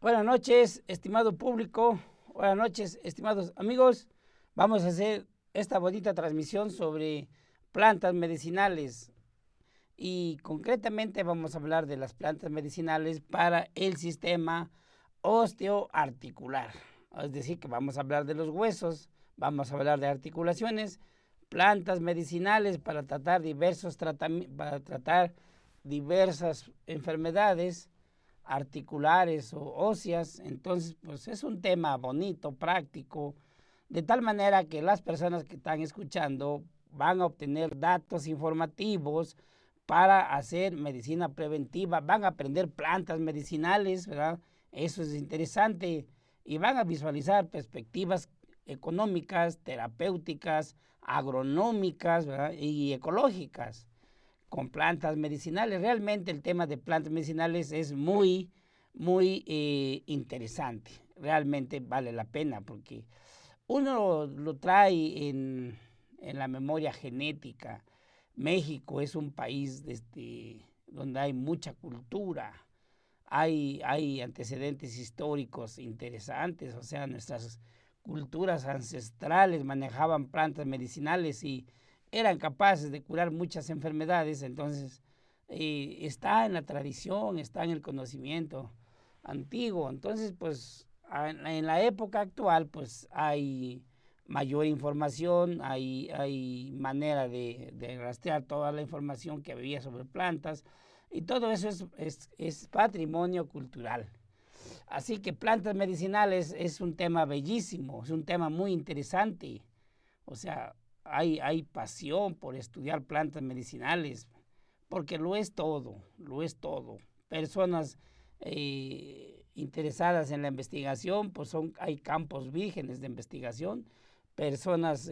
Buenas noches, estimado público. Buenas noches, estimados amigos. Vamos a hacer esta bonita transmisión sobre plantas medicinales y concretamente vamos a hablar de las plantas medicinales para el sistema osteoarticular. Es decir, que vamos a hablar de los huesos, vamos a hablar de articulaciones, plantas medicinales para tratar diversas enfermedades articulares o óseas. Entonces, pues es un tema bonito, práctico, de tal manera que las personas que están escuchando van a obtener datos informativos para hacer medicina preventiva, van a aprender plantas medicinales, ¿verdad? Eso es interesante y van a visualizar perspectivas económicas, terapéuticas, agronómicas, ¿verdad? Y ecológicas con plantas medicinales. Realmente el tema de plantas medicinales es muy interesante. Realmente vale la pena porque uno lo trae en la memoria genética. México es un país donde hay mucha cultura, hay antecedentes históricos interesantes, o sea, nuestras culturas ancestrales manejaban plantas medicinales y eran capaces de curar muchas enfermedades. Entonces está en la tradición, está en el conocimiento antiguo. Entonces, pues en la época actual, pues hay mayor información, hay manera de rastrear toda la información que había sobre plantas y todo eso es patrimonio cultural. Así que plantas medicinales es un tema bellísimo, es un tema muy interesante. O sea, hay pasión por estudiar plantas medicinales, porque lo es todo, lo es todo. Personas interesadas en la investigación, pues hay campos vírgenes de investigación, personas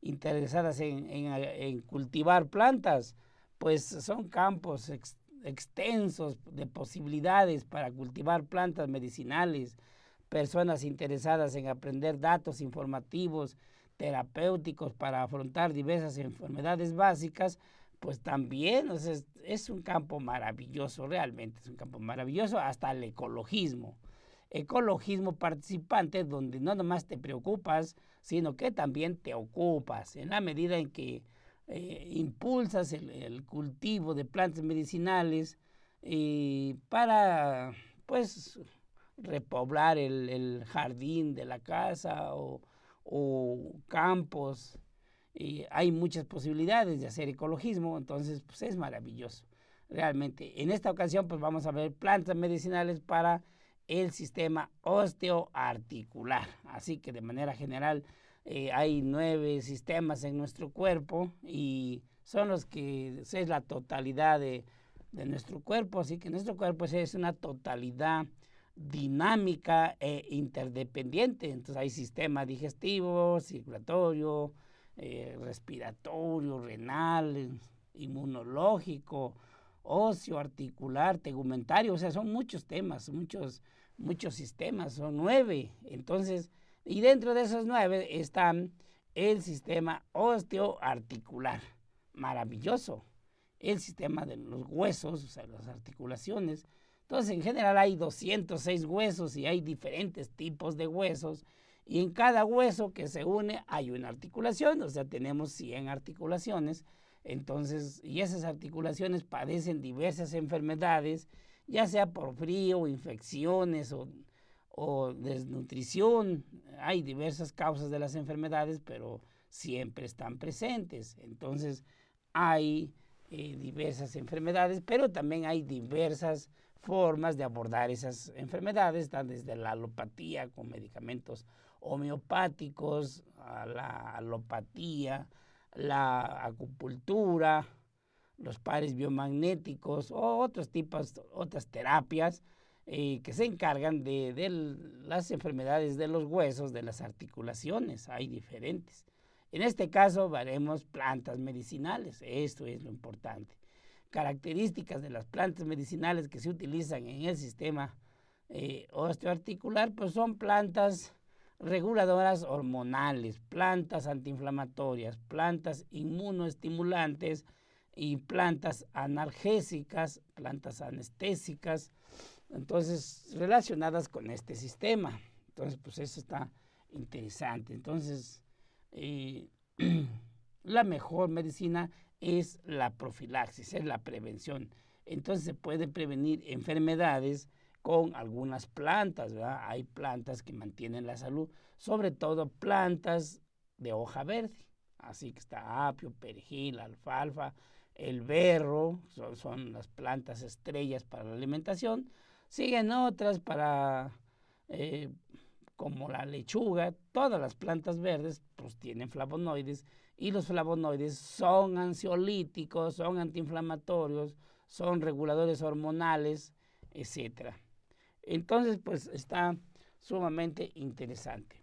interesadas en cultivar plantas, pues son campos extensos de posibilidades para cultivar plantas medicinales, personas interesadas en aprender datos informativos, terapéuticos para afrontar diversas enfermedades básicas, pues también, o sea, es un campo maravilloso, realmente es un campo maravilloso, hasta el ecologismo participante, donde no nomás te preocupas, sino que también te ocupas, en la medida en que impulsas el cultivo de plantas medicinales para, pues, repoblar el jardín de la casa o campos. Hay muchas posibilidades de hacer ecologismo, entonces pues es maravilloso. Realmente, en esta ocasión pues vamos a ver plantas medicinales para el sistema osteoarticular. Así que de manera general hay 9 sistemas en nuestro cuerpo y son los que es la totalidad de nuestro cuerpo. Así que nuestro cuerpo es una totalidad dinámica e interdependiente. Entonces hay sistema digestivo, circulatorio, respiratorio, renal, inmunológico, óseo, articular, tegumentario. O sea, son muchos temas, muchos sistemas, son 9. Entonces, y dentro de esos 9 están el sistema osteoarticular, maravilloso. El sistema de los huesos, o sea, las articulaciones. Entonces, en general hay 206 huesos y hay diferentes tipos de huesos. Y en cada hueso que se une hay una articulación, o sea, tenemos 100 articulaciones. Entonces, y esas articulaciones padecen diversas enfermedades, ya sea por frío, infecciones o desnutrición. Hay diversas causas de las enfermedades, pero siempre están presentes. Entonces, hay diversas enfermedades, pero también hay diversas formas de abordar esas enfermedades, están desde la alopatía con medicamentos homeopáticos, a la alopatía, la acupuntura, los pares biomagnéticos o otros tipos, otras terapias que se encargan de las enfermedades de los huesos, de las articulaciones. Hay diferentes. En este caso veremos plantas medicinales, esto es lo importante. Características de las plantas medicinales que se utilizan en el sistema osteoarticular, pues son plantas reguladoras hormonales, plantas antiinflamatorias, plantas inmunoestimulantes y plantas analgésicas, plantas anestésicas, Entonces, relacionadas con este sistema. Entonces, pues eso está interesante. Entonces, eh, la mejor medicina es la profilaxis, es la prevención. Entonces se puede prevenir enfermedades con algunas plantas, ¿verdad? Hay plantas que mantienen la salud, sobre todo plantas de hoja verde. Así que está apio, perejil, alfalfa, el berro, son las plantas estrellas para la alimentación. Siguen otras para, eh, como la lechuga, todas las plantas verdes pues tienen flavonoides y los flavonoides son ansiolíticos, son antiinflamatorios, son reguladores hormonales, etcétera. Entonces, pues está sumamente interesante.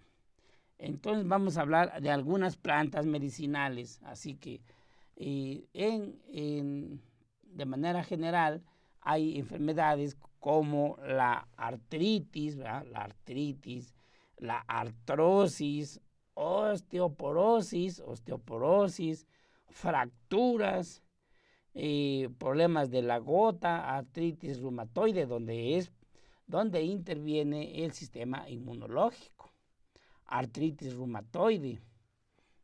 Entonces vamos a hablar de algunas plantas medicinales, así que de manera general hay enfermedades como la artritis, ¿verdad? La artritis, la artrosis, osteoporosis, fracturas, problemas de la gota, artritis reumatoide, donde interviene el sistema inmunológico, artritis reumatoide.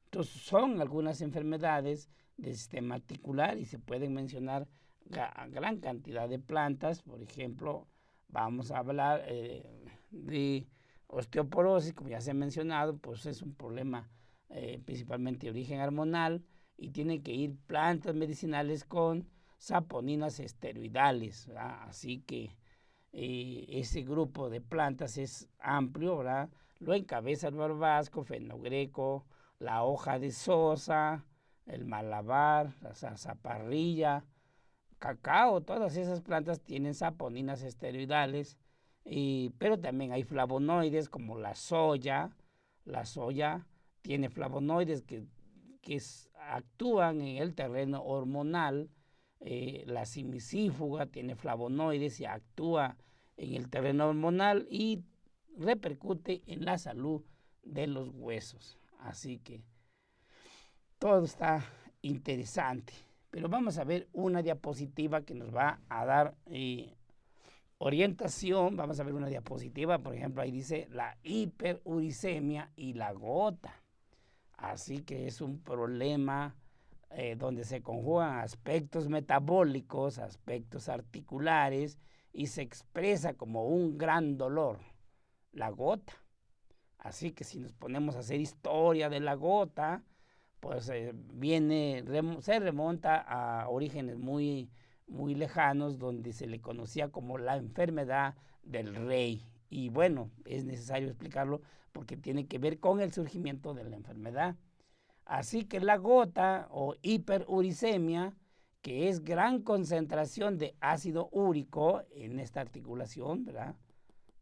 Entonces son algunas enfermedades del sistema articular y se pueden mencionar gran cantidad de plantas. Por ejemplo, vamos a hablar de osteoporosis, como ya se ha mencionado, pues es un problema principalmente de origen hormonal y tienen que ir plantas medicinales con saponinas esteroidales, ¿verdad? Así que ese grupo de plantas es amplio, ¿verdad? Lo encabeza el barbasco, fenogreco, la hoja de sosa, el malabar, la zarzaparrilla, cacao. Todas esas plantas tienen saponinas esteroidales, pero también hay flavonoides como la soya. La soya tiene flavonoides que actúan en el terreno hormonal. La cimicífuga tiene flavonoides y actúa en el terreno hormonal y repercute en la salud de los huesos. Así que todo está interesante. Pero vamos a ver una diapositiva que nos va a dar orientación. Vamos a ver una diapositiva, por ejemplo, ahí dice la hiperuricemia y la gota. Así que es un problema donde se conjugan aspectos metabólicos, aspectos articulares y se expresa como un gran dolor, la gota. Así que si nos ponemos a hacer historia de la gota, pues se remonta a orígenes muy lejanos, donde se le conocía como la enfermedad del rey. Y bueno, es necesario explicarlo porque tiene que ver con el surgimiento de la enfermedad. Así que la gota o hiperuricemia, que es gran concentración de ácido úrico en esta articulación, ¿verdad?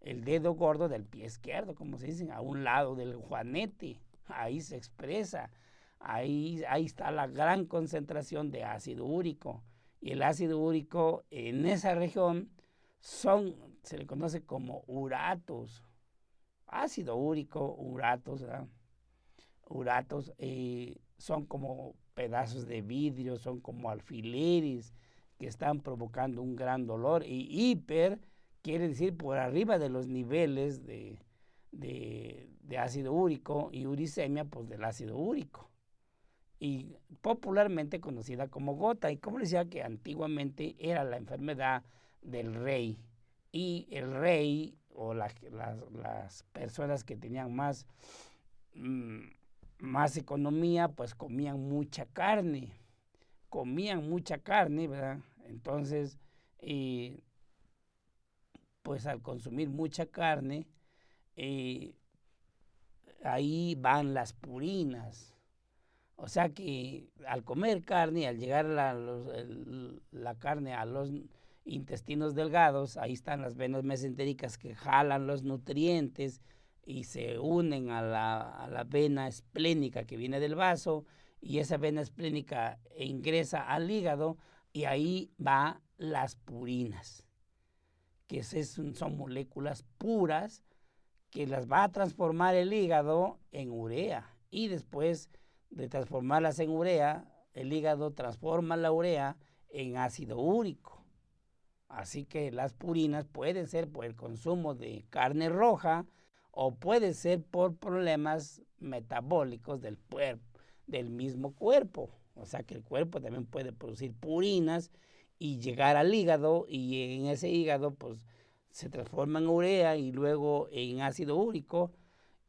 El dedo gordo del pie izquierdo, como se dice, a un lado del juanete, ahí se expresa. Ahí está la gran concentración de ácido úrico. Y el ácido úrico en esa región se le conoce como uratos. Ácido úrico, uratos, ¿verdad? Uratos son como pedazos de vidrio, son como alfileres que están provocando un gran dolor. Y hiper quiere decir por arriba de los niveles de ácido úrico, y uricemia pues del ácido úrico. Y popularmente conocida como gota. Y como decía que antiguamente era la enfermedad del rey. Y el rey o las personas que tenían más economía, pues comían mucha carne, ¿verdad? Entonces, pues al consumir mucha carne, ahí van las purinas. O sea que al comer carne, al llegar la carne a los intestinos delgados, ahí están las venas mesentéricas que jalan los nutrientes y se unen a la vena esplénica que viene del vaso, y esa vena esplénica ingresa al hígado y ahí va las purinas, que son moléculas puras que las va a transformar el hígado en urea, y después de transformarlas en urea, el hígado transforma la urea en ácido úrico. Así que las purinas pueden ser por el consumo de carne roja o puede ser por problemas metabólicos del mismo cuerpo. O sea que el cuerpo también puede producir purinas y llegar al hígado, y en ese hígado pues se transforma en urea y luego en ácido úrico,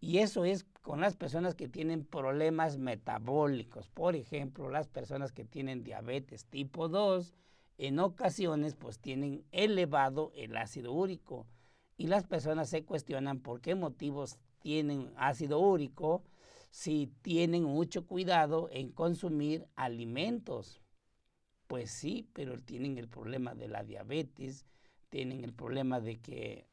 y eso es con las personas que tienen problemas metabólicos. Por ejemplo, las personas que tienen diabetes tipo 2, en ocasiones pues tienen elevado el ácido úrico, y las personas se cuestionan por qué motivos tienen ácido úrico si tienen mucho cuidado en consumir alimentos. Pues sí, pero tienen el problema de la diabetes, tienen el problema de que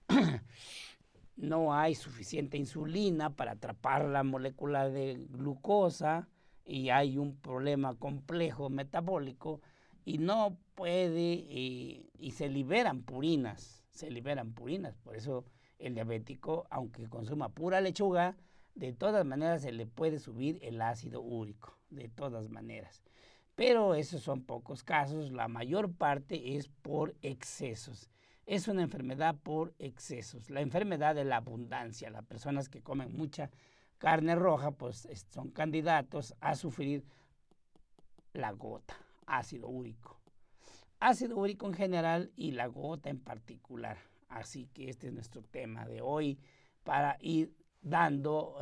no hay suficiente insulina para atrapar la molécula de glucosa, y hay un problema complejo metabólico y no puede, y se liberan purinas. Por eso el diabético, aunque consuma pura lechuga, de todas maneras se le puede subir el ácido úrico, de todas maneras. Pero esos son pocos casos, la mayor parte es por excesos. Es una enfermedad por excesos, la enfermedad de la abundancia. Las personas que comen mucha carne roja pues son candidatos a sufrir la gota, ácido úrico. Ácido úrico en general y la gota en particular. Así que este es nuestro tema de hoy para ir hablando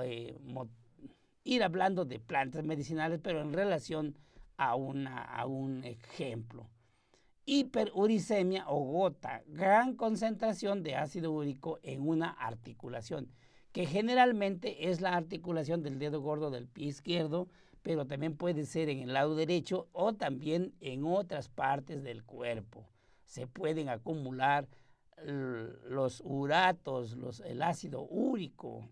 de plantas medicinales, pero en relación a un ejemplo. Hiperuricemia o gota, gran concentración de ácido úrico en una articulación, que generalmente es la articulación del dedo gordo del pie izquierdo, pero también puede ser en el lado derecho o también en otras partes del cuerpo. Se pueden acumular los uratos, el ácido úrico.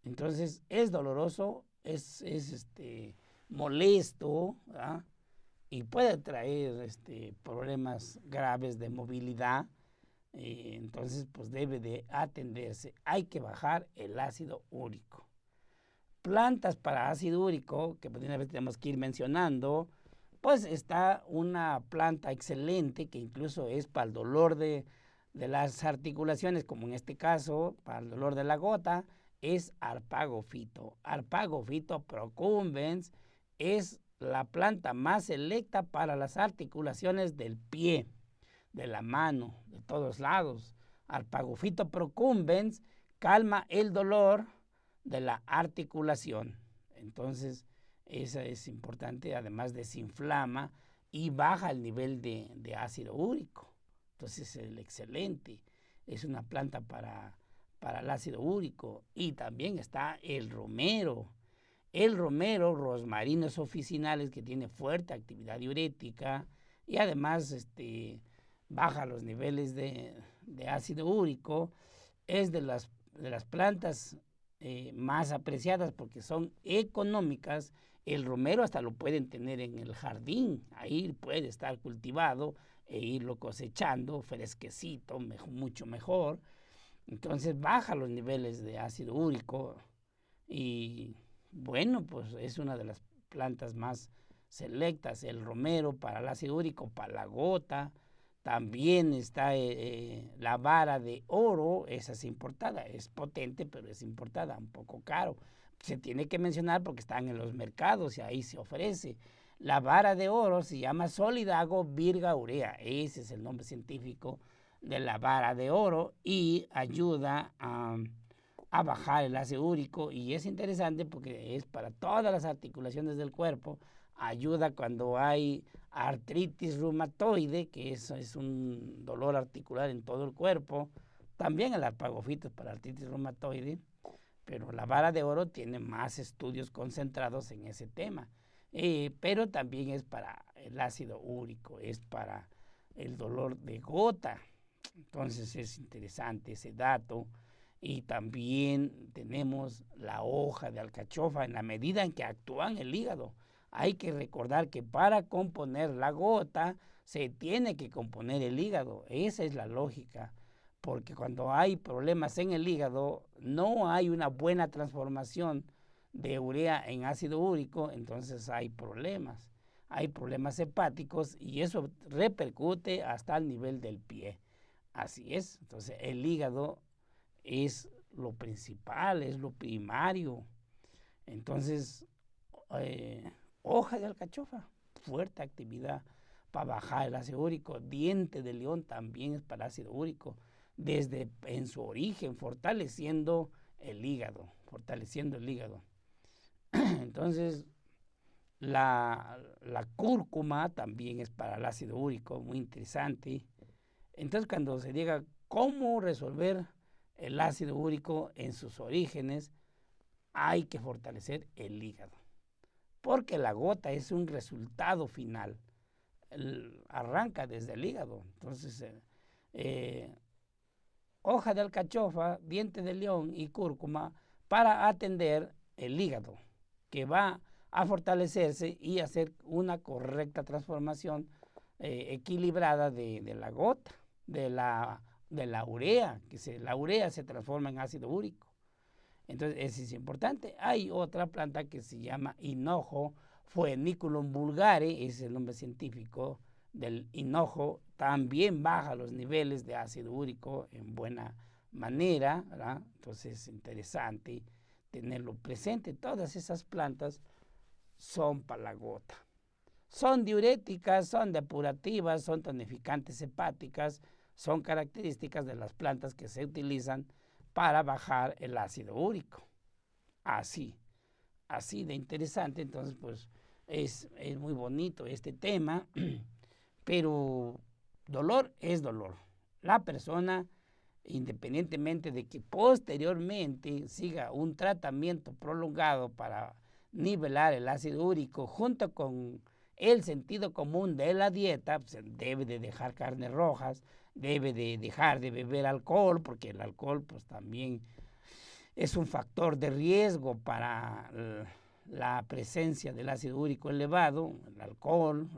Entonces es doloroso, es molesto, ¿verdad? Y puede traer problemas graves de movilidad. Entonces pues debe de atenderse. Hay que bajar el ácido úrico. Plantas para ácido úrico, que una vez tenemos que ir mencionando, pues está una planta excelente que incluso es para el dolor de las articulaciones, como en este caso, para el dolor de la gota, es Harpagophyto. Harpagophyto procumbens es la planta más selecta para las articulaciones del pie, de la mano, de todos lados. Harpagophyto procumbens calma el dolor de la articulación. Entonces, esa es importante, además desinflama y baja el nivel de ácido úrico. Entonces, es excelente. Es una planta para el ácido úrico. Y también está el romero. El romero, Rosmarinus officinales, que tiene fuerte actividad diurética y además baja los niveles de ácido úrico. Es de las plantas más apreciadas porque son económicas. El romero hasta lo pueden tener en el jardín, ahí puede estar cultivado e irlo cosechando fresquecito, mucho mejor. Entonces baja los niveles de ácido úrico y bueno, pues es una de las plantas más selectas, el romero para el ácido úrico, para la gota. También está la vara de oro, esa es importada, es potente, pero es importada, un poco caro. Se tiene que mencionar porque están en los mercados y ahí se ofrece. La vara de oro se llama Solidago virga urea, ese es el nombre científico de la vara de oro, y ayuda a bajar el ácido úrico, y es interesante porque es para todas las articulaciones del cuerpo. Ayuda cuando hay artritis reumatoide, que eso es un dolor articular en todo el cuerpo. También el Harpagophyto es para artritis reumatoide, pero la vara de oro tiene más estudios concentrados en ese tema. Pero también es para el ácido úrico, es para el dolor de gota. Entonces es interesante ese dato. Y también tenemos la hoja de alcachofa en la medida en que actúa en el hígado. Hay que recordar que para componer la gota se tiene que componer el hígado. Esa es la lógica, porque cuando hay problemas en el hígado no hay una buena transformación de urea en ácido úrico, entonces hay problemas. hay problemas hepáticos y eso repercute hasta el nivel del pie. Así es, entonces el hígado es lo principal, es lo primario. Entonces, hoja de alcachofa, fuerte actividad para bajar el ácido úrico. Diente de león también es para ácido úrico, desde en su origen, fortaleciendo el hígado, Entonces, la cúrcuma también es para el ácido úrico, muy interesante. Entonces, cuando se diga cómo resolver el ácido úrico en sus orígenes, hay que fortalecer el hígado, porque la gota es un resultado final, arranca desde el hígado. Entonces, hoja de alcachofa, diente de león y cúrcuma para atender el hígado, que va a fortalecerse y hacer una correcta transformación equilibrada de la gota, de la urea, la urea se transforma en ácido úrico. Entonces, eso es importante. Hay otra planta que se llama hinojo Phoenicum vulgare, ese es el nombre científico del hinojo. También baja los niveles de ácido úrico en buena manera, ¿verdad? Entonces, es interesante tenerlo presente. Todas esas plantas son para la gota. Son diuréticas, son depurativas, son tonificantes hepáticas, son características de las plantas que se utilizan para bajar el ácido úrico. Así de interesante. Entonces, pues es muy bonito este tema, pero dolor es dolor. La persona, independientemente de que posteriormente siga un tratamiento prolongado para nivelar el ácido úrico junto con el sentido común de la dieta, pues debe de dejar carnes rojas, debe de dejar de beber alcohol, porque el alcohol pues también es un factor de riesgo para la presencia del ácido úrico elevado. El alcohol,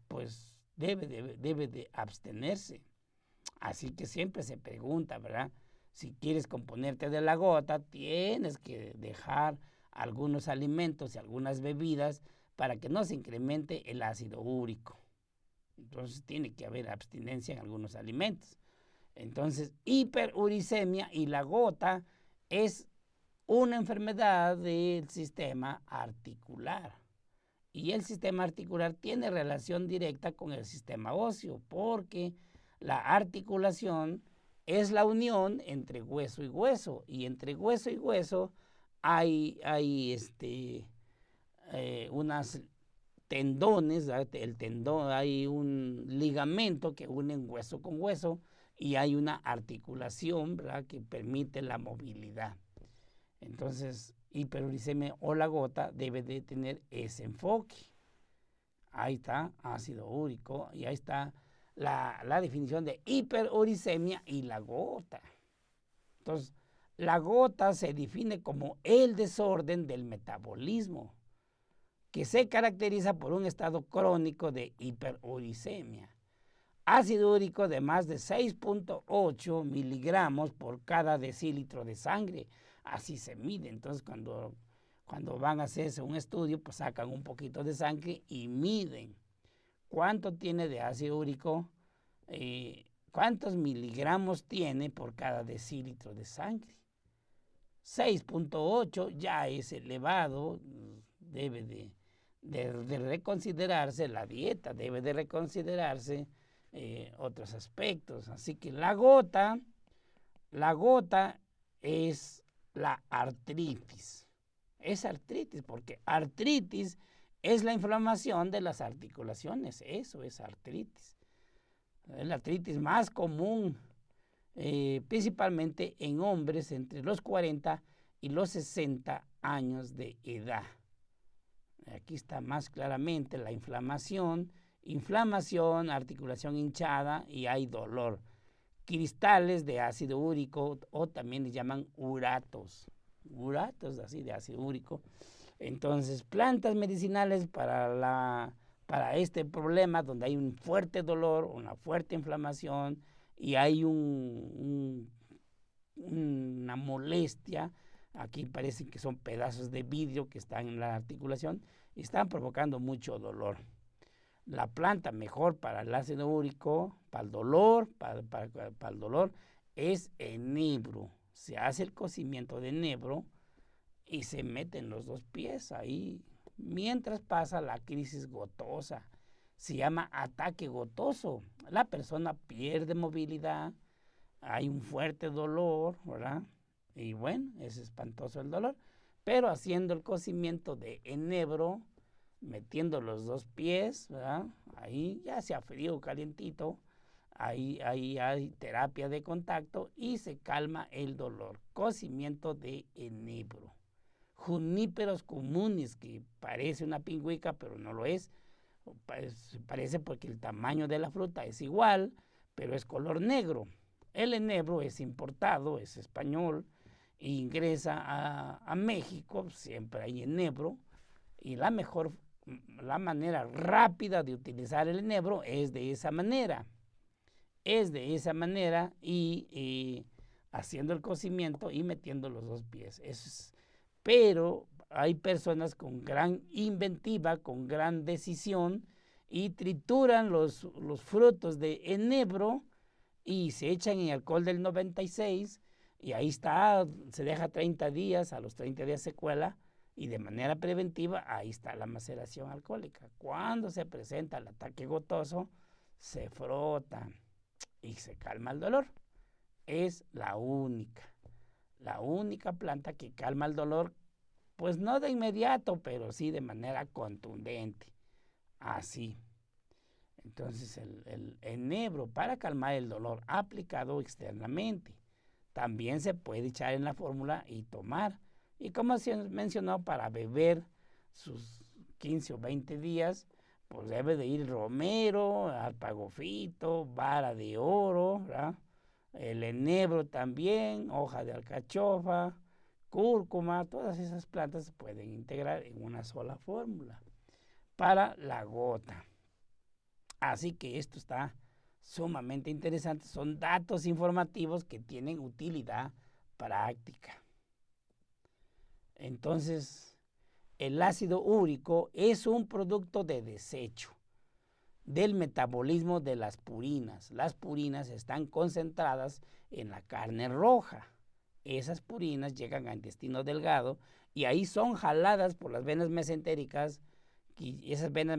pues debe de abstenerse. Así que siempre se pregunta, ¿verdad? Si quieres componerte de la gota, tienes que dejar algunos alimentos y algunas bebidas para que no se incremente el ácido úrico. Entonces tiene que haber abstinencia en algunos alimentos. Entonces, hiperuricemia y la gota es una enfermedad del sistema articular. Y el sistema articular tiene relación directa con el sistema óseo, porque la articulación es la unión entre hueso y hueso, y entre hueso y hueso hay unas tendones, el tendón, hay un ligamento que une hueso con hueso y hay una articulación, ¿verdad?, que permite la movilidad. Entonces, hiperuricemia o la gota debe de tener ese enfoque. Ahí está, ácido úrico, y ahí está la definición de hiperuricemia y la gota. Entonces, la gota se define como el desorden del metabolismo, que se caracteriza por un estado crónico de hiperuricemia. Ácido úrico de más de 6.8 miligramos por cada decilitro de sangre. Así se mide. Entonces, cuando van a hacerse un estudio, pues sacan un poquito de sangre y miden cuánto tiene de ácido úrico, cuántos miligramos tiene por cada decilitro de sangre. 6.8 ya es elevado, debe de reconsiderarse la dieta, debe de reconsiderarse otros aspectos. Así que la gota es la artritis. Es artritis, porque artritis es la inflamación de las articulaciones. Eso es artritis. Es la artritis más común, principalmente en hombres entre los 40 y los 60 años de edad. Aquí está más claramente la inflamación, articulación hinchada y hay dolor. Cristales de ácido úrico o también le llaman uratos así de ácido úrico. Entonces, plantas medicinales para este problema donde hay un fuerte dolor, una fuerte inflamación y hay una molestia. Aquí parece que son pedazos de vidrio que están en la articulación y están provocando mucho dolor. La planta mejor para el ácido úrico, para el dolor, para el dolor, es enebro. Se hace el cocimiento de enebro y se meten los 2 pies ahí mientras pasa la crisis gotosa. Se llama ataque gotoso. La persona pierde movilidad, hay un fuerte dolor, ¿verdad? Y bueno, es espantoso el dolor. Pero haciendo el cocimiento de enebro, metiendo los 2 pies, ¿verdad? Ahí ya sea frío o calientito, ahí hay terapia de contacto y se calma el dolor. Cocimiento de enebro. Juníperos comunes, que parece una pingüica, pero no lo es. Parece porque el tamaño de la fruta es igual, pero es color negro. El enebro es importado, es español, e ingresa a México, siempre hay enebro, y la manera rápida de utilizar el enebro es de esa manera. Es de esa manera y haciendo el cocimiento y metiendo los 2 pies. Pero hay personas con gran inventiva, con gran decisión y trituran los frutos de enebro y se echan en alcohol del 96 y ahí está, se deja 30 días, a los 30 días se cuela y de manera preventiva ahí está la maceración alcohólica. Cuando se presenta el ataque gotoso, se frota y se calma el dolor. Es la única planta que calma el dolor, pues no de inmediato, pero sí de manera contundente. Así. Entonces el enebro para calmar el dolor aplicado externamente. También se puede echar en la fórmula y tomar. Y como se mencionó, para beber sus 15 o 20 días, pues debe de ir romero, alpagofito, vara de oro, ¿verdad? El enebro también, hoja de alcachofa, cúrcuma, todas esas plantas se pueden integrar en una sola fórmula para la gota. Así que esto está sumamente interesante. Son datos informativos que tienen utilidad práctica. Entonces, el ácido úrico es un producto de desecho del metabolismo de las purinas. Las purinas están concentradas en la carne roja. Esas purinas llegan al intestino delgado y ahí son jaladas por las venas mesentéricas y esas venas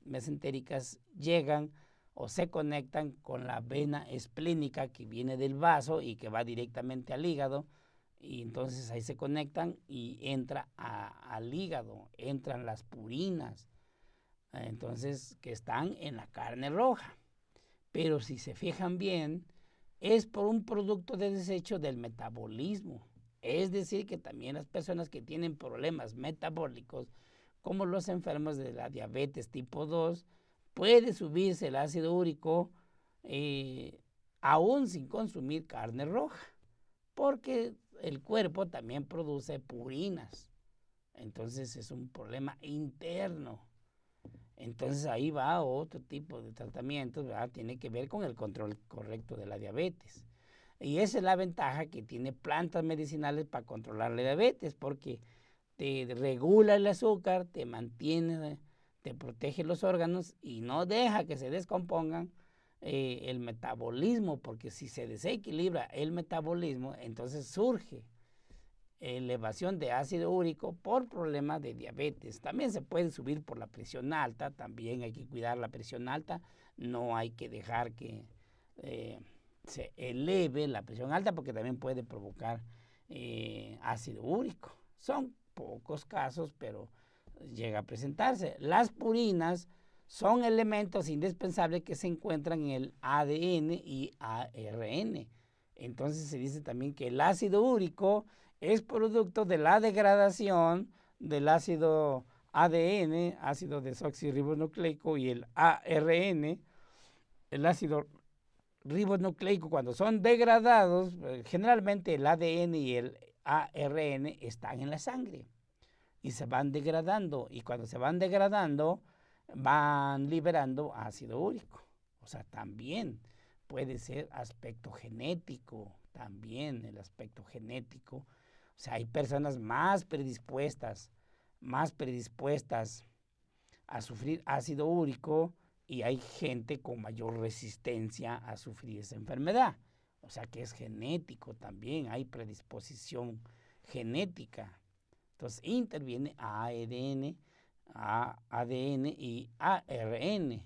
mesentéricas llegan o se conectan con la vena esplínica que viene del vaso y que va directamente al hígado y entonces ahí se conectan y entra al hígado, entran las purinas, entonces que están en la carne roja. Pero si se fijan bien, es por un producto de desecho del metabolismo. Es decir, que también las personas que tienen problemas metabólicos, como los enfermos de la diabetes tipo 2, puede subirse el ácido úrico aún sin consumir carne roja, porque el cuerpo también produce purinas. Entonces es un problema interno. Entonces ahí va otro tipo de tratamientos, ¿verdad? Tiene que ver con el control correcto de la diabetes. Y esa es la ventaja que tiene plantas medicinales para controlar la diabetes, porque te regula el azúcar, te mantiene, te protege los órganos y no deja que se descompongan el metabolismo, porque si se desequilibra el metabolismo, entonces surge elevación de ácido úrico por problemas de diabetes. También se puede subir por la presión alta, también hay que cuidar la presión alta, no hay que dejar que se eleve la presión alta porque también puede provocar ácido úrico. Son pocos casos, pero llega a presentarse. Las purinas son elementos indispensables que se encuentran en el ADN y ARN. Entonces se dice también que el ácido úrico es producto de la degradación del ácido ADN, ácido desoxirribonucleico, y el ARN, el ácido ribonucleico, cuando son degradados, generalmente el ADN y el ARN están en la sangre y se van degradando, y cuando se van degradando van liberando ácido úrico. O sea, también puede ser aspecto genético, también el aspecto genético. O sea, hay personas más predispuestas a sufrir ácido úrico y hay gente con mayor resistencia a sufrir esa enfermedad. O sea que es genético también, hay predisposición genética. Entonces interviene ADN, ADN y ARN.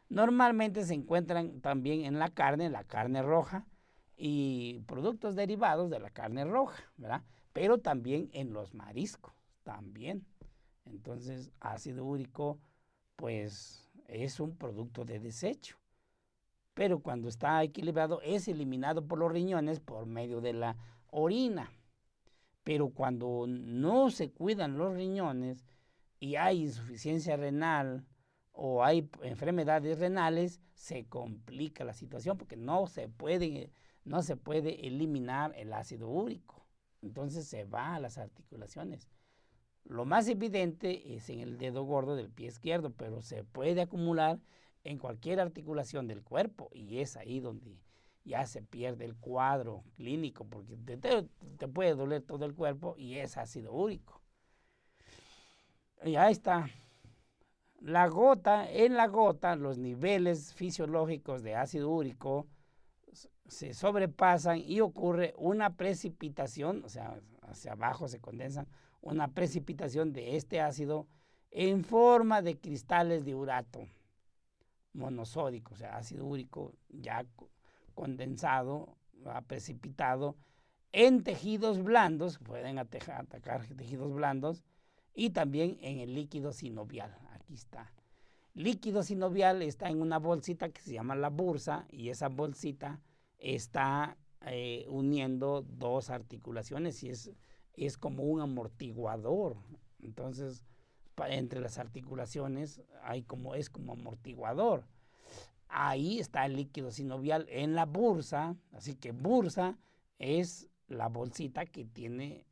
Normalmente se encuentran también en la carne roja y productos derivados de la carne roja, ¿verdad? Pero también en los mariscos, también. Entonces, ácido úrico, pues, es un producto de desecho. Pero cuando está equilibrado, es eliminado por los riñones por medio de la orina. Pero cuando no se cuidan los riñones y hay insuficiencia renal o hay enfermedades renales, se complica la situación porque no se puede eliminar el ácido úrico. Entonces se va a las articulaciones. Lo más evidente es en el dedo gordo del pie izquierdo, pero se puede acumular en cualquier articulación del cuerpo y es ahí donde ya se pierde el cuadro clínico porque te puede doler todo el cuerpo y es ácido úrico. Y ahí está. En la gota, los niveles fisiológicos de ácido úrico se sobrepasan y ocurre una precipitación, o sea, hacia abajo se condensan, una precipitación de este ácido en forma de cristales de urato monosódico, o sea, ácido úrico ya condensado, precipitado en tejidos blandos, pueden atacar tejidos blandos, y también en el líquido sinovial. Aquí está. Líquido sinovial está en una bolsita que se llama la bursa y esa bolsita está uniendo dos articulaciones y es como un amortiguador. Entonces, entre las articulaciones es como amortiguador. Ahí está el líquido sinovial en la bursa, así que bursa es la bolsita que tiene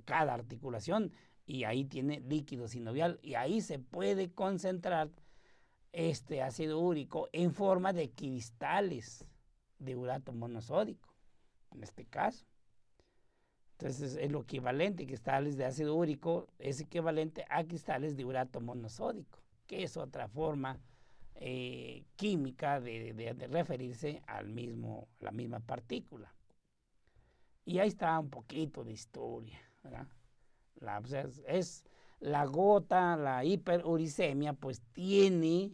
cada articulación y ahí tiene líquido sinovial y ahí se puede concentrar este ácido úrico en forma de cristales de urato monosódico, en este caso. Entonces es lo equivalente, cristales de ácido úrico es equivalente a cristales de urato monosódico, que es otra forma química de referirse a la misma partícula. Y ahí está un poquito de historia, ¿verdad? Es la gota, la hiperuricemia, pues tiene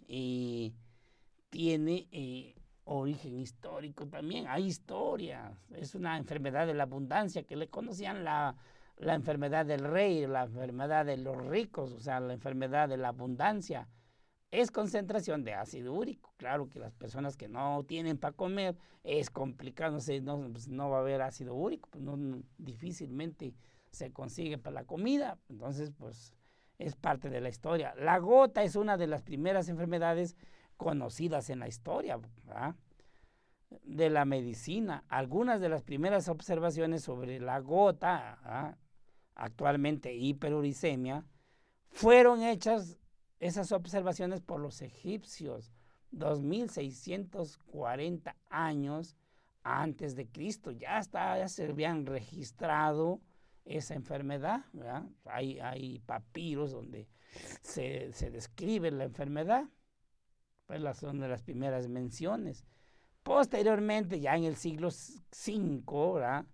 origen histórico también. Hay historia. Es una enfermedad de la abundancia que le conocían la enfermedad del rey, la enfermedad de los ricos, o sea, la enfermedad de la abundancia. Es concentración de ácido úrico. Claro que las personas que no tienen para comer es complicado, pues no va a haber ácido úrico, pues difícilmente se consigue para la comida. Entonces, pues es parte de la historia. La gota es una de las primeras enfermedades conocidas en la historia, ¿verdad?, de la medicina. Algunas de las primeras observaciones sobre la gota, ¿verdad?, actualmente hiperuricemia, fueron hechas esas observaciones por los egipcios 2640 años antes de Cristo. Ya se habían registrado esa enfermedad, ¿verdad? Hay papiros donde se describe la enfermedad, pues son de las primeras menciones. Posteriormente, ya en el siglo V, ¿verdad?,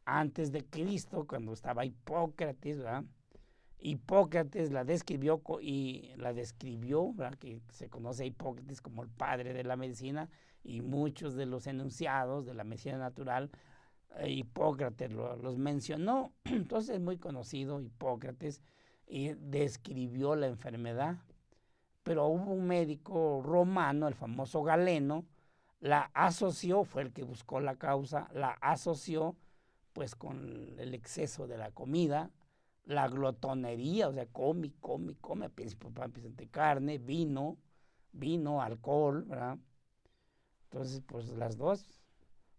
antes de Cristo, cuando estaba Hipócrates, ¿verdad?, Hipócrates la describió, ¿verdad?, que se conoce a Hipócrates como el padre de la medicina, y muchos de los enunciados de la medicina natural, Hipócrates los mencionó. Entonces es muy conocido Hipócrates y describió la enfermedad. Pero hubo un médico romano, el famoso Galeno, la asoció, fue el que buscó la causa, la asoció pues con el exceso de la comida, la glotonería, o sea, come, principalmente carne, vino, alcohol, ¿verdad? Entonces, pues las dos,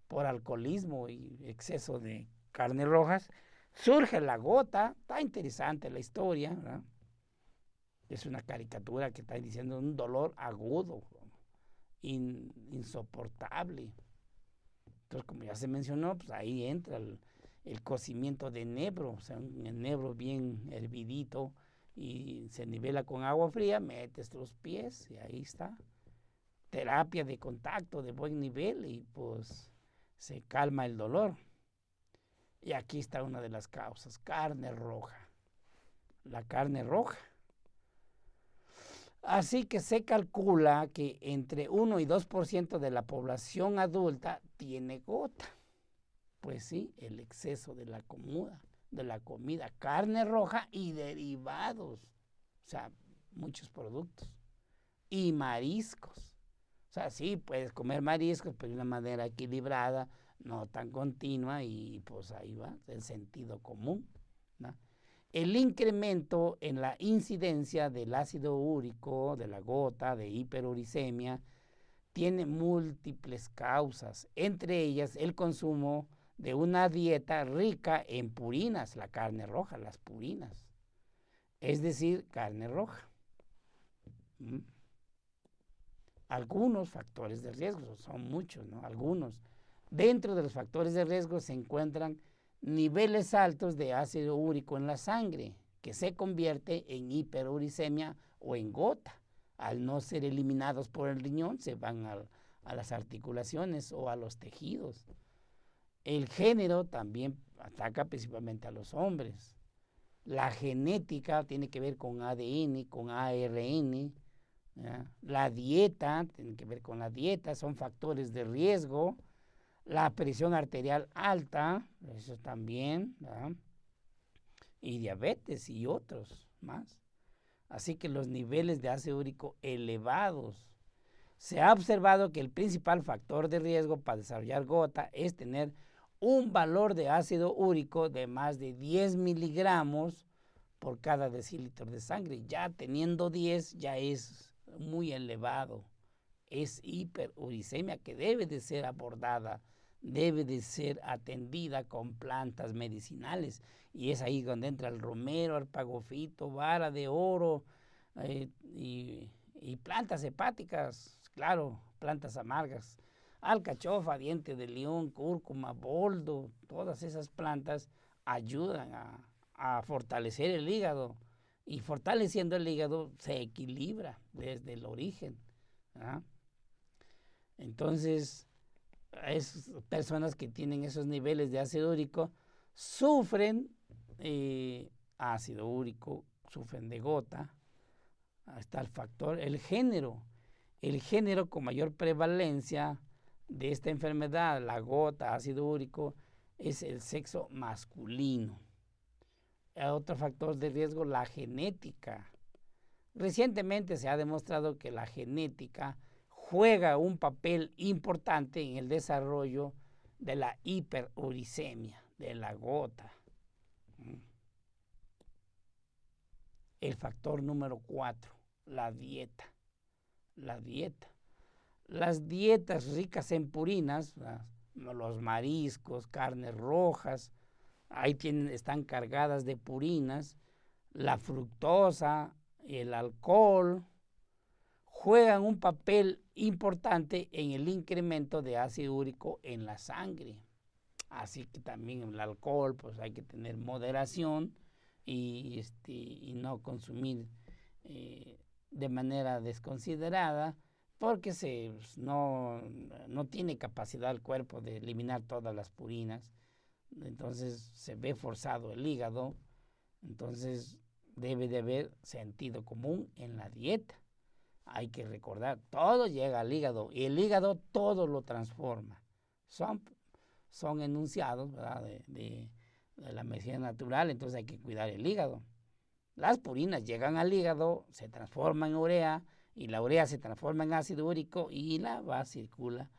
por alcoholismo y exceso de carnes rojas, surge la gota. Está interesante la historia, ¿verdad? Es una caricatura que está diciendo un dolor agudo, insoportable. Entonces, como ya se mencionó, pues ahí entra el cocimiento de enebro, o sea, un enebro bien hervidito y se nivela con agua fría, metes los pies y ahí está. Terapia de contacto de buen nivel y pues se calma el dolor. Y aquí está una de las causas, carne roja. La carne roja. Así que se calcula que entre 1 y 2% de la población adulta tiene gota. Pues sí, el exceso de la comida, carne roja y derivados. O sea, muchos productos. Y mariscos. O sea, sí, puedes comer mariscos, pero de una manera equilibrada, no tan continua, y pues ahí va el sentido común, ¿no? El incremento en la incidencia del ácido úrico, de la gota, de hiperuricemia, tiene múltiples causas, entre ellas el consumo de una dieta rica en purinas, la carne roja, las purinas, es decir, carne roja. Algunos factores de riesgo, son muchos, ¿no? Algunos. Dentro de los factores de riesgo se encuentran niveles altos de ácido úrico en la sangre, que se convierte en hiperuricemia o en gota. Al no ser eliminados por el riñón, se van a las articulaciones o a los tejidos. El género también ataca principalmente a los hombres. La genética tiene que ver con ADN, con ARN. ¿Ya? La dieta, tiene que ver con la dieta, son factores de riesgo. La presión arterial alta, eso también, ¿verdad? Y diabetes y otros más. Así que los niveles de ácido úrico elevados. Se ha observado que el principal factor de riesgo para desarrollar gota es tener un valor de ácido úrico de más de 10 miligramos por cada decilitro de sangre. Ya teniendo 10 ya es muy elevado. Es hiperuricemia que debe de ser abordada, debe de ser atendida con plantas medicinales. Y es ahí donde entra el romero, arpagofito, vara de oro y plantas hepáticas, claro, plantas amargas, alcachofa, diente de león, cúrcuma, boldo, todas esas plantas ayudan a fortalecer el hígado. Y fortaleciendo el hígado se equilibra desde el origen. ¿Ah? Entonces, personas que tienen esos niveles de ácido úrico sufren ácido úrico, sufren de gota. Ahí está el factor, el género con mayor prevalencia de esta enfermedad, la gota, ácido úrico, es el sexo masculino. Otro factor de riesgo, la genética. Recientemente se ha demostrado que la genética juega un papel importante en el desarrollo de la hiperuricemia, de la gota. El factor número 4, la dieta. La dieta. Las dietas ricas en purinas, los mariscos, carnes rojas, ahí están cargadas de purinas, la fructosa, el alcohol, juegan un papel importante en el incremento de ácido úrico en la sangre. Así que también el alcohol, pues hay que tener moderación y no consumir de manera desconsiderada, porque no tiene capacidad el cuerpo de eliminar todas las purinas. Entonces se ve forzado el hígado. Entonces debe de haber sentido común en la dieta. Hay que recordar, todo llega al hígado y el hígado todo lo transforma. Son enunciados, ¿verdad?, de la medicina natural, entonces hay que cuidar el hígado. Las purinas llegan al hígado, se transforman en urea y la urea se transforma en ácido úrico y circula.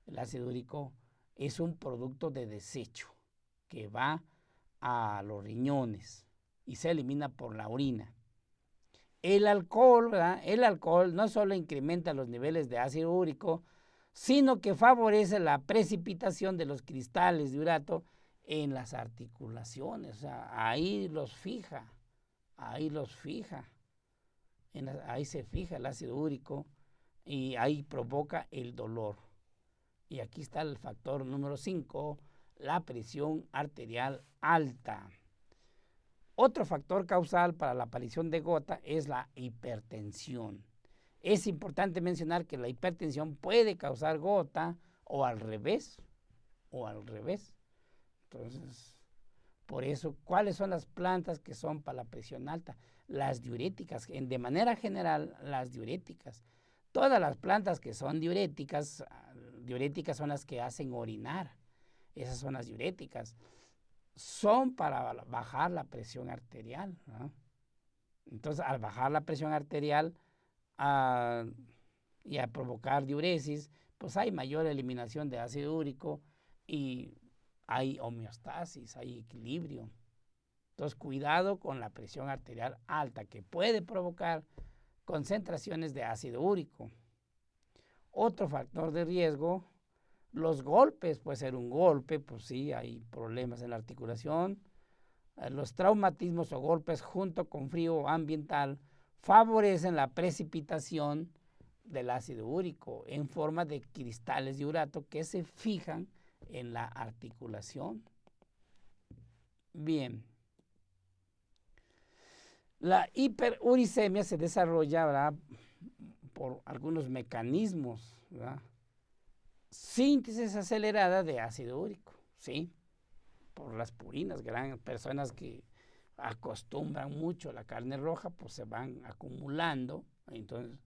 El ácido úrico es un producto de desecho que va a los riñones y se elimina por la orina. El alcohol, ¿verdad? El alcohol no solo incrementa los niveles de ácido úrico, sino que favorece la precipitación de los cristales de urato en las articulaciones. O sea, ahí se fija el ácido úrico y ahí provoca el dolor. Y aquí está el factor número 5, la presión arterial alta. Otro factor causal para la aparición de gota es la hipertensión. Es importante mencionar que la hipertensión puede causar gota o al revés, Entonces, por eso, ¿cuáles son las plantas que son para la presión alta? Las diuréticas, de manera general, las diuréticas. Todas las plantas que son diuréticas son las que hacen orinar. Esas son las diuréticas. Son para bajar la presión arterial, ¿no? Entonces, al bajar la presión arterial y a provocar diuresis, pues hay mayor eliminación de ácido úrico y hay homeostasis, hay equilibrio. Entonces, cuidado con la presión arterial alta, que puede provocar concentraciones de ácido úrico. Otro factor de riesgo, los golpes. Puede ser un golpe, pues sí, hay problemas en la articulación. Los traumatismos o golpes junto con frío ambiental favorecen la precipitación del ácido úrico en forma de cristales de urato que se fijan en la articulación. Bien. La hiperuricemia se desarrolla, ¿verdad?, por algunos mecanismos, ¿verdad? Síntesis acelerada de ácido úrico, ¿sí? Por las purinas, personas que acostumbran mucho la carne roja, pues se van acumulando, entonces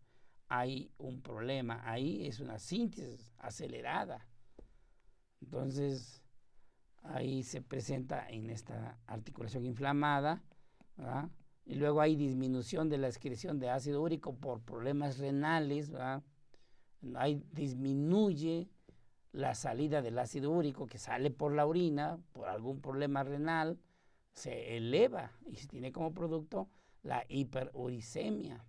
hay un problema, ahí es una síntesis acelerada. Entonces, ahí se presenta en esta articulación inflamada, ¿verdad? Y luego hay disminución de la excreción de ácido úrico por problemas renales, ¿verdad? Ahí disminuye la salida del ácido úrico que sale por la orina, por algún problema renal, se eleva y se tiene como producto la hiperuricemia.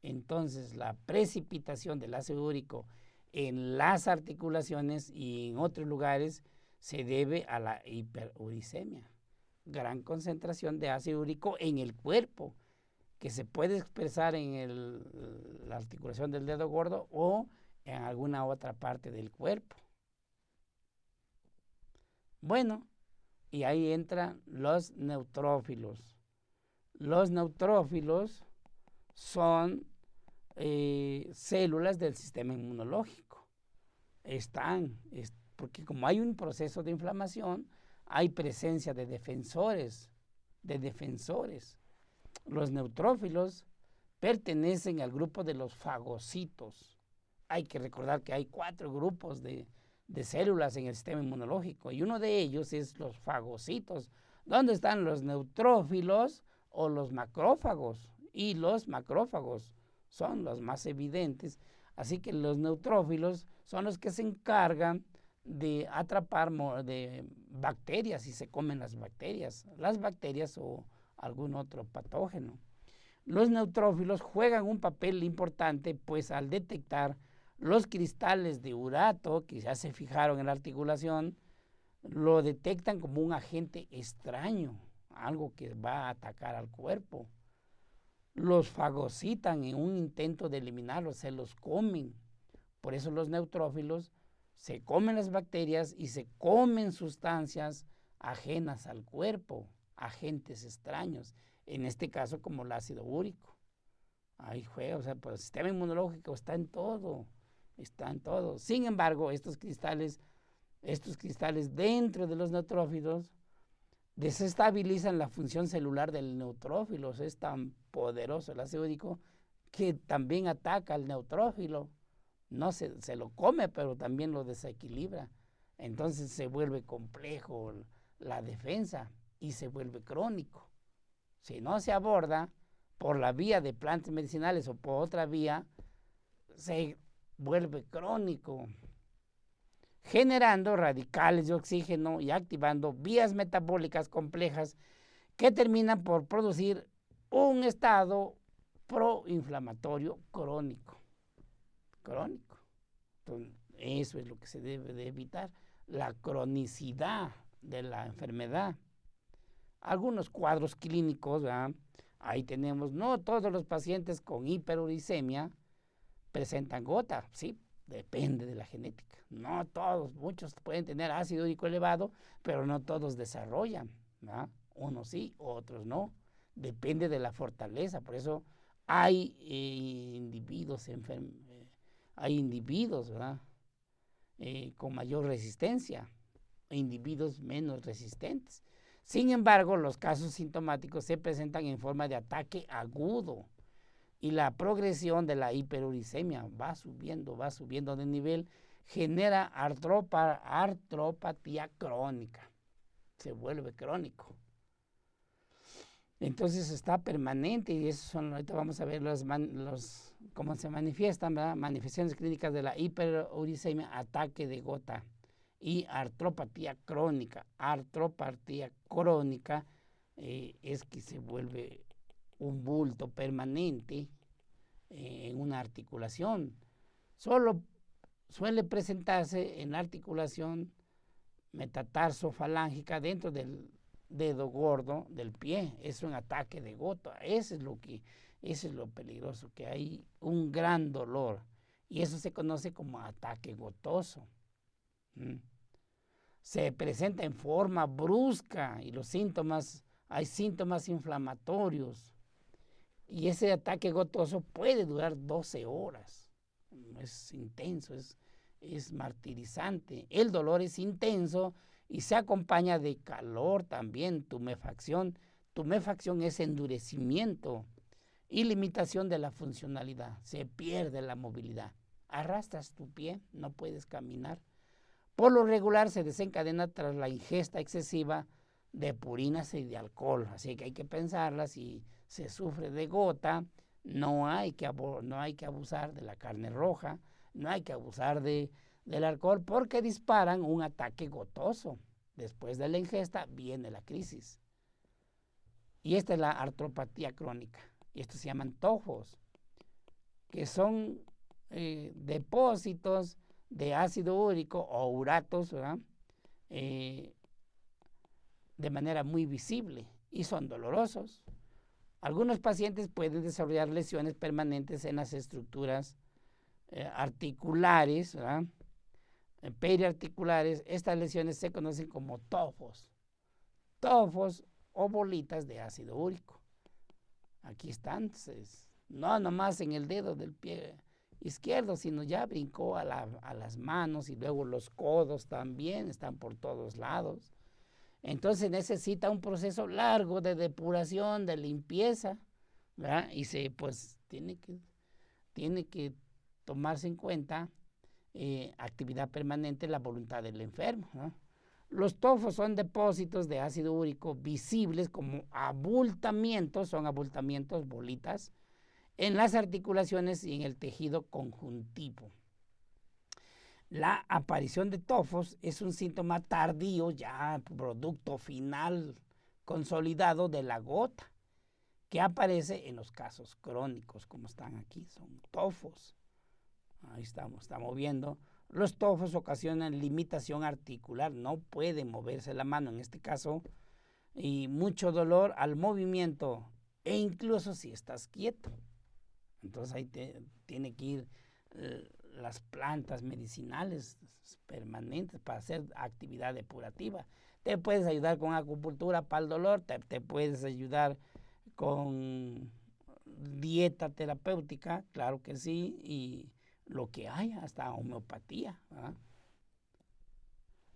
Entonces, la precipitación del ácido úrico en las articulaciones y en otros lugares se debe a la hiperuricemia. Gran concentración de ácido úrico en el cuerpo, que se puede expresar en la articulación del dedo gordo o en alguna otra parte del cuerpo. Bueno, y ahí entran los neutrófilos. Los neutrófilos son células del sistema inmunológico. Porque como hay un proceso de inflamación, hay presencia de defensores. Los neutrófilos pertenecen al grupo de los fagocitos. Hay que recordar que hay 4 grupos de células en el sistema inmunológico y uno de ellos es los fagocitos. ¿Dónde están los neutrófilos o los macrófagos? Y los macrófagos son los más evidentes. Así que los neutrófilos son los que se encargan de atrapar de bacterias y se comen las bacterias o algún otro patógeno. Los neutrófilos juegan un papel importante, pues al detectar los cristales de urato que ya se fijaron en la articulación, lo detectan como un agente extraño, algo que va a atacar al cuerpo. Los fagocitan en un intento de eliminarlos, se los comen. Por eso los neutrófilos se comen las bacterias y se comen sustancias ajenas al cuerpo, agentes extraños, en este caso como el ácido úrico. Ahí juega, o sea, pues el sistema inmunológico está en todo. Sin embargo, estos cristales dentro de los neutrófilos desestabilizan la función celular del neutrófilo. Es tan poderoso el ácido úrico que también ataca al neutrófilo. No se lo come, pero también lo desequilibra. Entonces se vuelve complejo la defensa y se vuelve crónico. Si no se aborda por la vía de plantas medicinales o por otra vía, se vuelve crónico, generando radicales de oxígeno y activando vías metabólicas complejas que terminan por producir un estado proinflamatorio crónico. Entonces, eso es lo que se debe de evitar, la cronicidad de la enfermedad. Algunos cuadros clínicos, ¿verdad? Ahí tenemos, no todos los pacientes con hiperuricemia presentan gota, sí, depende de la genética. No todos, muchos pueden tener ácido úrico elevado, pero no todos desarrollan, ¿verdad? Unos sí, otros no. Depende de la fortaleza. Por eso hay individuos hay individuos, ¿verdad? Con mayor resistencia e individuos menos resistentes. Sin embargo, los casos sintomáticos se presentan en forma de ataque agudo y la progresión de la hiperuricemia va subiendo de nivel, genera artropatía crónica, se vuelve crónico. Entonces está permanente y eso son, ahorita vamos a ver cómo se manifiestan, ¿verdad? Manifestaciones clínicas de la hiperuricemia, ataque de gota y artropatía crónica. Artropatía crónica es que se vuelve un bulto permanente en una articulación. Solo suele presentarse en la articulación metatarsofalángica dentro del dedo gordo del pie. Es un ataque de gota. Eso es lo peligroso, que hay un gran dolor y eso se conoce como ataque gotoso. Se presenta en forma brusca y hay síntomas inflamatorios y ese ataque gotoso puede durar 12 horas. Es intenso, es martirizante. El dolor es intenso y se acompaña de calor también, tumefacción. Tumefacción es endurecimiento y limitación de la funcionalidad. Se pierde la movilidad. Arrastras tu pie, no puedes caminar. Por lo regular se desencadena tras la ingesta excesiva de purinas y de alcohol. Así que hay que pensarla. Si se sufre de gota, no hay que abusar de la carne roja, no hay que abusar del alcohol porque disparan un ataque gotoso. Después de la ingesta viene la crisis. Y esta es la artropatía crónica. Y estos se llaman tofos, que son depósitos de ácido úrico o uratos, ¿verdad? De manera muy visible y son dolorosos. Algunos pacientes pueden desarrollar lesiones permanentes en las estructuras articulares, ¿verdad? Periarticulares. Estas lesiones se conocen como tofos. Tofos o bolitas de ácido úrico. Aquí están, no nomás en el dedo del pie izquierdo, sino ya brincó a las manos y luego los codos también están por todos lados. Entonces necesita un proceso largo de depuración, de limpieza, ¿verdad? Y tiene que tomarse en cuenta actividad permanente, la voluntad del enfermo, ¿no? Los tofos son depósitos de ácido úrico visibles como abultamientos, son abultamientos, bolitas, en las articulaciones y en el tejido conjuntivo. La aparición de tofos es un síntoma tardío, ya producto final consolidado de la gota, que aparece en los casos crónicos, como están aquí, son tofos. Ahí estamos viendo. Los tofos ocasionan limitación articular, no puede moverse la mano en este caso, y mucho dolor al movimiento, e incluso si estás quieto. Entonces ahí tiene que ir las plantas medicinales permanentes para hacer actividad depurativa. Te puedes ayudar con acupuntura para el dolor, te puedes ayudar con dieta terapéutica, claro que sí, y lo que haya, hasta homeopatía, ¿verdad?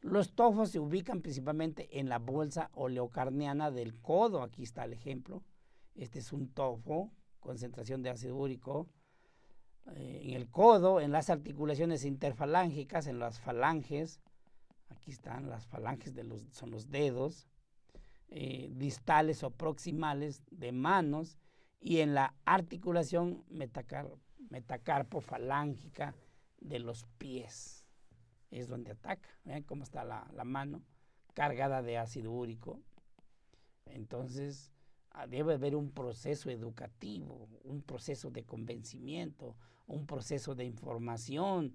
Los tofos se ubican principalmente en la bolsa oleocarniana del codo. Aquí está el ejemplo. Este es un tofo, concentración de ácido úrico. En el codo, en las articulaciones interfalángicas, en las falanges. Aquí están las falanges, son los dedos. Distales o proximales de manos. Y en la articulación metacarpofalángica de los pies. Es donde ataca. ¿Ven cómo está la mano cargada de ácido úrico? Entonces, debe haber un proceso educativo, un proceso de convencimiento, un proceso de información,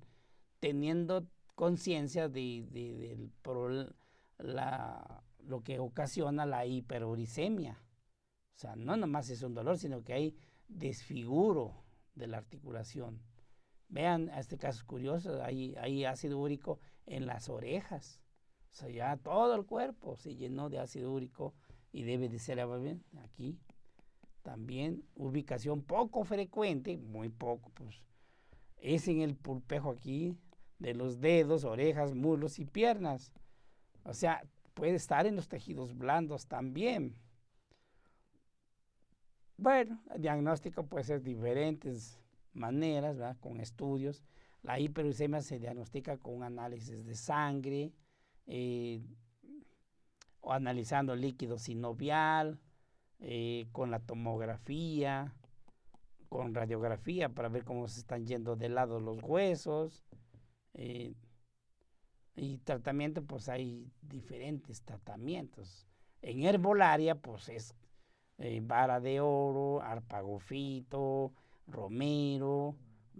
teniendo conciencia de lo que ocasiona la hiperuricemia. O sea, no nomás es un dolor, sino que hay desfiguro de la articulación. Vean, este caso es curioso, hay ácido úrico en las orejas. O sea, ya todo el cuerpo se llenó de ácido úrico y debe de ser aquí también. Ubicación poco frecuente, muy poco, pues es en el pulpejo aquí de los dedos, orejas, muslos y piernas. O sea, puede estar en los tejidos blandos también. Bueno, el diagnóstico puede ser de diferentes maneras, ¿verdad? Con estudios. La hiperuricemia se diagnostica con un análisis de sangre, o analizando el líquido sinovial, con la tomografía, con radiografía para ver cómo se están yendo de lado los huesos. Y tratamiento, pues hay diferentes tratamientos. En herbolaria, pues es vara de oro, arpagofito, romero,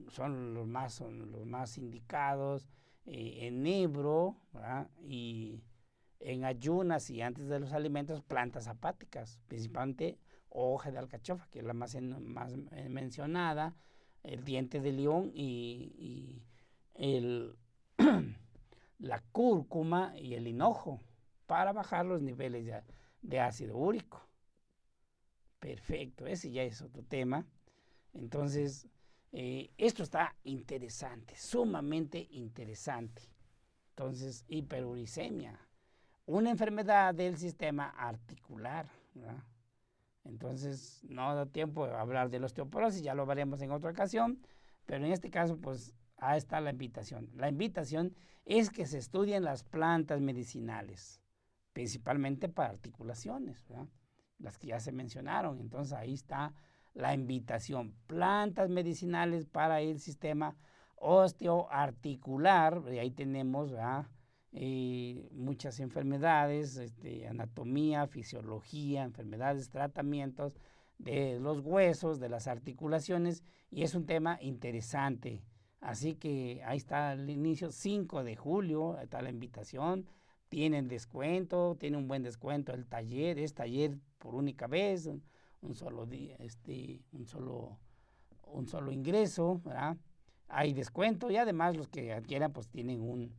son los más indicados. Enebro, ¿verdad? Y en ayunas y antes de los alimentos, plantas apáticas, principalmente hoja de alcachofa, que es la más mencionada, el diente de león y el la cúrcuma y el hinojo para bajar los niveles de ácido úrico. Perfecto, ese ya es otro tema. Entonces, esto está interesante, sumamente interesante. Entonces, hiperuricemia, una enfermedad del sistema articular, ¿verdad? Entonces, no da tiempo de hablar de la osteoporosis, ya lo veremos en otra ocasión, pero en este caso, pues, ahí está la invitación. La invitación es que se estudien las plantas medicinales, principalmente para articulaciones, ¿verdad? Las que ya se mencionaron. Entonces, ahí está la invitación. Plantas medicinales para el sistema osteoarticular, y ahí tenemos, ¿verdad? Muchas enfermedades, anatomía, fisiología, enfermedades, tratamientos de los huesos, de las articulaciones, y es un tema interesante. Así que ahí está el inicio, 5 de julio, está la invitación, tienen descuento, tiene un buen descuento el taller, es taller por única vez, un solo día, un solo ingreso, ¿verdad? Hay descuento y además los que adquieran pues tienen un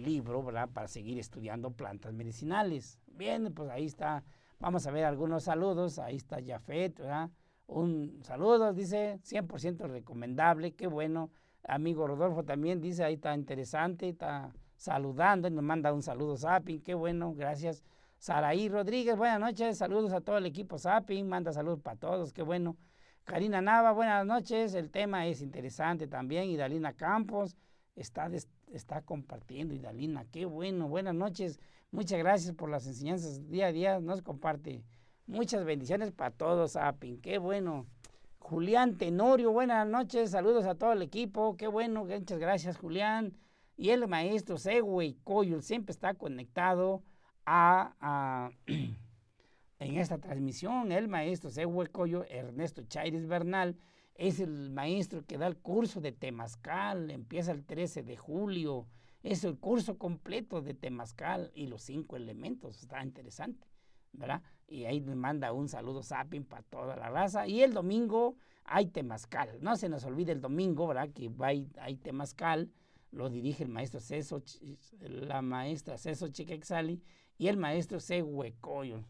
libro, ¿verdad? Para seguir estudiando plantas medicinales. Bien, pues ahí está, vamos a ver algunos saludos, ahí está Jafet, ¿verdad? Un saludo, dice, 100% recomendable, qué bueno. Amigo Rodolfo también dice, ahí está interesante, está saludando y nos manda un saludo Sapin, qué bueno, gracias. Saraí Rodríguez, buenas noches, saludos a todo el equipo Sapin, manda saludos para todos, qué bueno. Karina Nava, buenas noches, el tema es interesante también. Y Dalina Campos está compartiendo, y Dalina, qué bueno, buenas noches, muchas gracias por las enseñanzas día a día, nos comparte. Muchas bendiciones para todos, Sapin, qué bueno. Julián Tenorio, buenas noches, saludos a todo el equipo, qué bueno, muchas gracias Julián. Y el maestro Següey Coyol siempre está conectado en esta transmisión. El maestro Següey Coyol, Ernesto Chaires Bernal, es el maestro que da el curso de Temazcal, empieza el 13 de julio, es el curso completo de Temazcal y los 5 elementos, está interesante, ¿verdad? Y ahí nos manda un saludo Sapin para toda la raza. Y el domingo hay Temazcal, no se nos olvide el domingo, ¿verdad? Que hay Temazcal, lo dirige el maestro la maestra Ceso Chiquexali y el maestro Següey Coyol.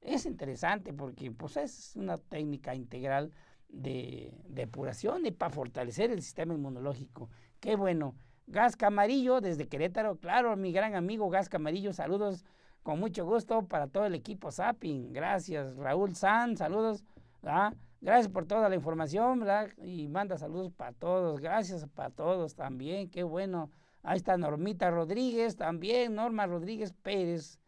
Es interesante porque pues, es una técnica integral de depuración y para fortalecer el sistema inmunológico. Qué bueno. Gas Camarillo desde Querétaro, claro, mi gran amigo Gas Camarillo, saludos con mucho gusto para todo el equipo Sapin. Gracias, Raúl San, saludos, ¿verdad? Gracias por toda la información, ¿verdad? Y manda saludos para todos, gracias para todos también, qué bueno. Ahí está Normita Rodríguez también, Norma Rodríguez Pérez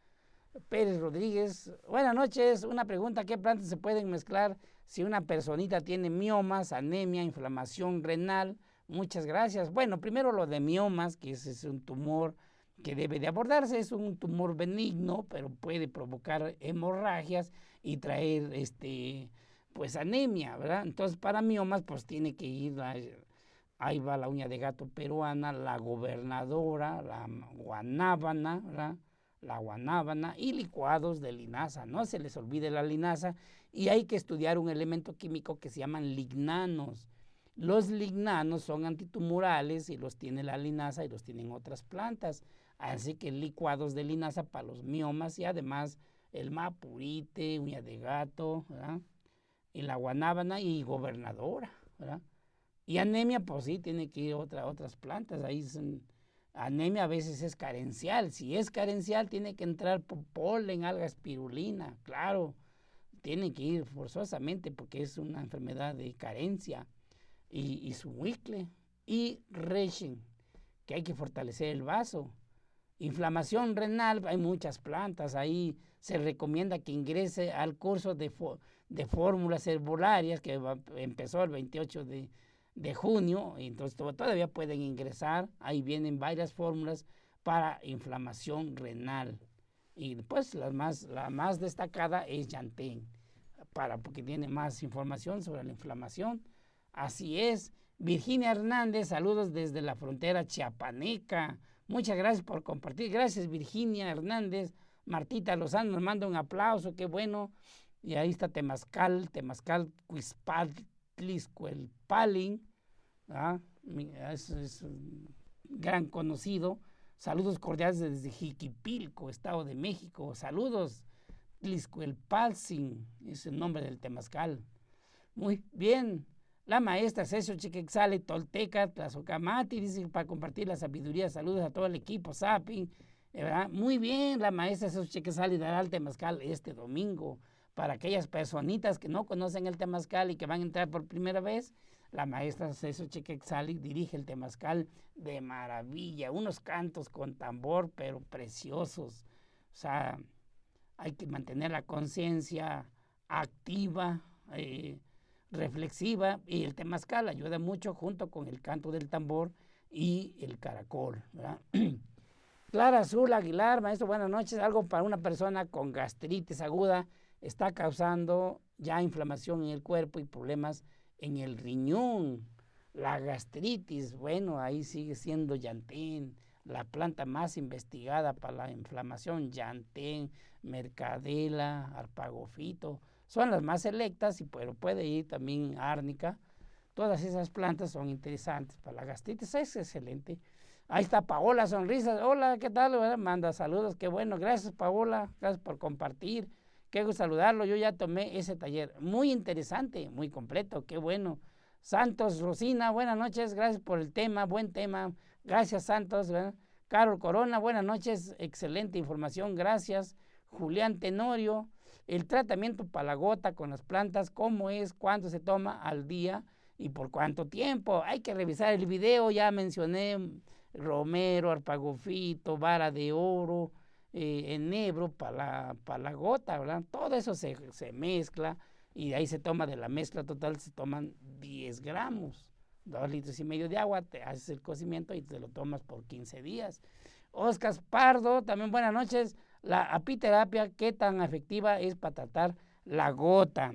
Rodríguez. Buenas noches, una pregunta, ¿qué plantas se pueden mezclar si una personita tiene miomas, anemia, inflamación renal? Muchas gracias. Bueno, primero lo de miomas, que es un tumor que debe de abordarse, es un tumor benigno, pero puede provocar hemorragias y traer pues anemia, ¿verdad? Entonces para miomas pues tiene que ir, ahí va la uña de gato peruana, la gobernadora, la guanábana, ¿verdad? La guanábana y licuados de linaza, no se les olvide la linaza, y hay que estudiar un elemento químico que se llaman lignanos. Los lignanos son antitumorales y los tiene la linaza y los tienen otras plantas, así que licuados de linaza para los miomas y además el mapurite, uña de gato, ¿verdad? Y la guanábana y gobernadora, ¿verdad? Y anemia, pues sí, tiene que ir otras plantas. Ahí anemia a veces es carencial. Si es carencial, tiene que entrar polen, alga, espirulina. Claro, tiene que ir forzosamente porque es una enfermedad de carencia. Y su huicle. Y Reishi, que hay que fortalecer el vaso. Inflamación renal, hay muchas plantas. Ahí se recomienda que ingrese al curso de fórmulas herbolarias que empezó el 28 de junio, entonces todavía pueden ingresar, ahí vienen varias fórmulas para inflamación renal. Y después la más destacada es Yantén, porque tiene más información sobre la inflamación. Así es. Virginia Hernández, saludos desde la frontera chiapaneca. Muchas gracias por compartir. Gracias, Virginia Hernández. Martita Lozano nos manda un aplauso, qué bueno. Y ahí está Temazcal Cuispatliscuelpalin, ¿ah? Es un gran conocido. Saludos cordiales desde Jiquipilco, Estado de México. Saludos, Tliscuelpalzin, es el nombre del temazcal. Muy bien. La maestra Cesio Chiquexale, Tolteca, Tlazocamati, dice para compartir la sabiduría. Saludos a todo el equipo, Sapin. ¿Verdad? Muy bien, la maestra Cesio Chiquexale dará el temazcal este domingo. Para aquellas personitas que no conocen el temazcal y que van a entrar por primera vez, la maestra Cesio Chiquexale dirige el temazcal de maravilla. Unos cantos con tambor, pero preciosos. O sea, hay que mantener la conciencia activa, reflexiva, y el temazcal ayuda mucho junto con el canto del tambor y el caracol, ¿verdad? Clara Azul Aguilar, maestro, buenas noches. Algo para una persona con gastritis aguda está causando ya inflamación en el cuerpo y problemas en el riñón. La gastritis, bueno, ahí sigue siendo Yantén, la planta más investigada para la inflamación. Yantén, mercadela, arpagofito, son las más selectas, pero puede ir también árnica. Todas esas plantas son interesantes para la gastritis, es excelente. Ahí está Paola Sonrisas. Hola, ¿qué tal? Manda saludos, qué bueno. Gracias, Paola, gracias por compartir. Qué gusto saludarlo. Yo ya tomé ese taller. Muy interesante, muy completo, qué bueno. Santos Rosina, buenas noches, gracias por el tema, buen tema. Gracias, Santos. ¿Verdad? Carol Corona, buenas noches, excelente información, gracias. Julián Tenorio, el tratamiento para la gota con las plantas, ¿cómo es? ¿Cuánto se toma al día? ¿Y por cuánto tiempo? Hay que revisar el video, ya mencioné romero, arpagofito, vara de oro, enebro para la gota, ¿verdad? Todo eso se mezcla y de ahí se toma, de la mezcla total se toman 10 gramos, 2,5 litros de agua, te haces el cocimiento y te lo tomas por 15 días. Oscar Pardo, también buenas noches. La apiterapia, ¿qué tan efectiva es para tratar la gota?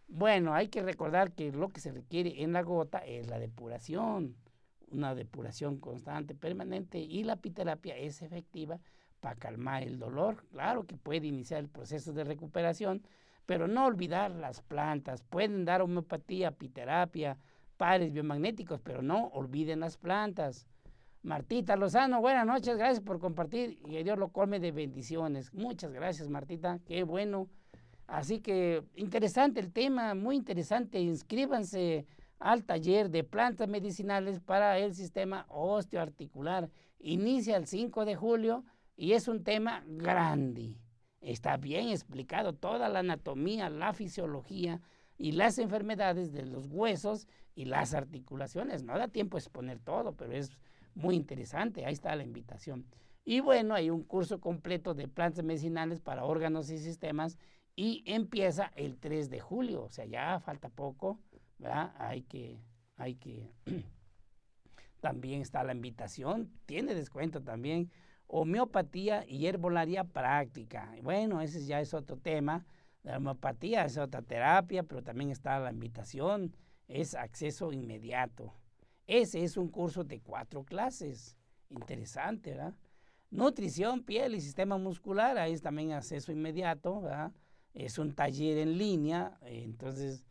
Bueno, hay que recordar que lo que se requiere en la gota es la depuración, una depuración constante, permanente, y la apiterapia es efectiva para calmar el dolor. Claro que puede iniciar el proceso de recuperación, pero no olvidar las plantas. Pueden dar homeopatía, apiterapia, pares biomagnéticos, pero no olviden las plantas. Martita Lozano, buenas noches, gracias por compartir y que Dios lo colme de bendiciones. Muchas gracias, Martita, qué bueno. Así que interesante el tema, muy interesante. Inscríbanse al taller de plantas medicinales para el sistema osteoarticular. Inicia el 5 de julio y es un tema grande. Está bien explicado toda la anatomía, la fisiología y las enfermedades de los huesos y las articulaciones. No da tiempo a exponer todo, pero es muy interesante. Ahí está la invitación. Y bueno, hay un curso completo de plantas medicinales para órganos y sistemas y empieza el 3 de julio. O sea, ya falta poco, ¿verdad? Hay que también está la invitación. Tiene descuento también. Homeopatía y herbolaria práctica. Bueno, ese ya es otro tema. La homeopatía es otra terapia, pero también está la invitación. Es acceso inmediato. Ese es un curso de 4 clases. Interesante, ¿verdad? Nutrición, piel y sistema muscular. Ahí es también acceso inmediato, ¿verdad? Es un taller en línea. Entonces,